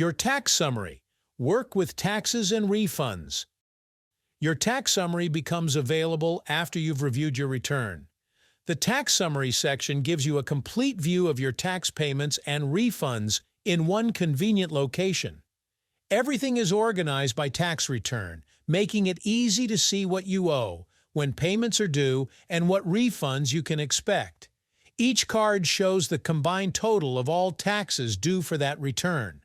Your tax summary. Work with taxes and refunds. Your tax summary becomes available after you've reviewed your return. The tax summary section gives you a complete view of your tax payments and refunds in one convenient location. Everything is organized by tax return, making it easy to see what you owe, when payments are due, and what refunds you can expect. Each card shows the combined total of all taxes due for that return.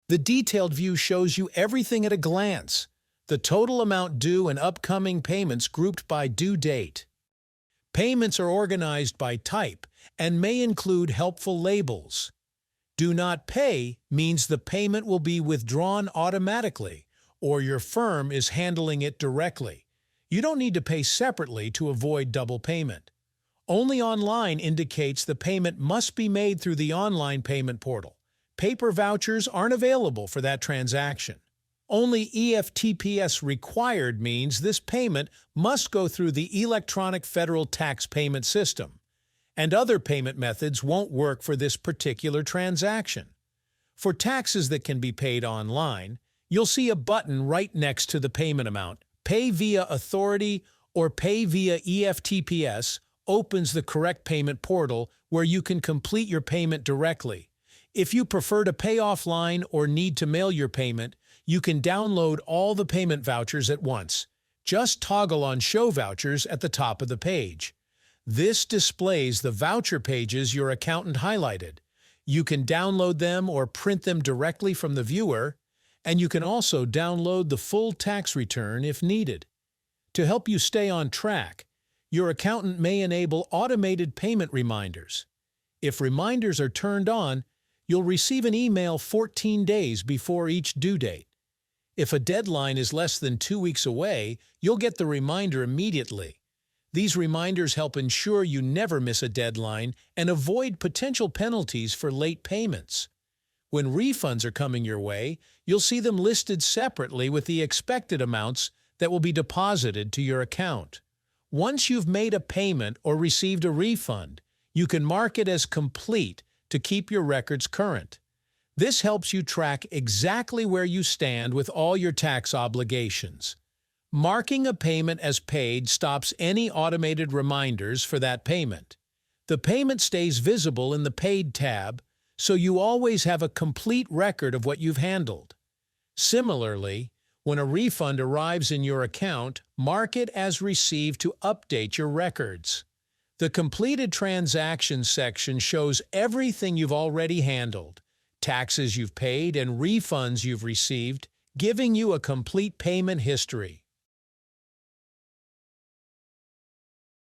The detailed view shows you everything at a glance, the total amount due and upcoming payments grouped by due date. Payments are organized by type and may include helpful labels. Do not pay means the payment will be withdrawn automatically, or your firm is handling it directly. You don't need to pay separately to avoid double payment. Only online indicates the payment must be made through the online payment portal. Paper vouchers aren't available for that transaction. Only EFTPS required means this payment must go through the electronic federal tax payment system, and other payment methods won't work for this particular transaction. For taxes that can be paid online, you'll see a button right next to the payment amount. Pay via Authority or Pay via EFTPS opens the correct payment portal where you can complete your payment directly. If you prefer to pay offline or need to mail your payment, you can download all the payment vouchers at once. Just toggle on Show Vouchers at the top of the page. This displays the voucher pages your accountant highlighted. You can download them or print them directly from the viewer, and you can also download the full tax return if needed. To help you stay on track, your accountant may enable automated payment reminders. If reminders are turned on, you'll receive an email 14 days before each due date. If a deadline is less than 2 weeks away, you'll get the reminder immediately. These reminders help ensure you never miss a deadline and avoid potential penalties for late payments. When refunds are coming your way, you'll see them listed separately with the expected amounts that will be deposited to your account. Once you've made a payment or received a refund, you can mark it as complete to keep your records current. This helps you track exactly where you stand with all your tax obligations. Marking a payment as paid stops any automated reminders for that payment. The payment stays visible in the Paid tab, so you always have a complete record of what you've handled. Similarly, when a refund arrives in your account, mark it as received to update your records. The completed transactions section shows everything you've already handled, taxes you've paid and refunds you've received, giving you a complete payment history.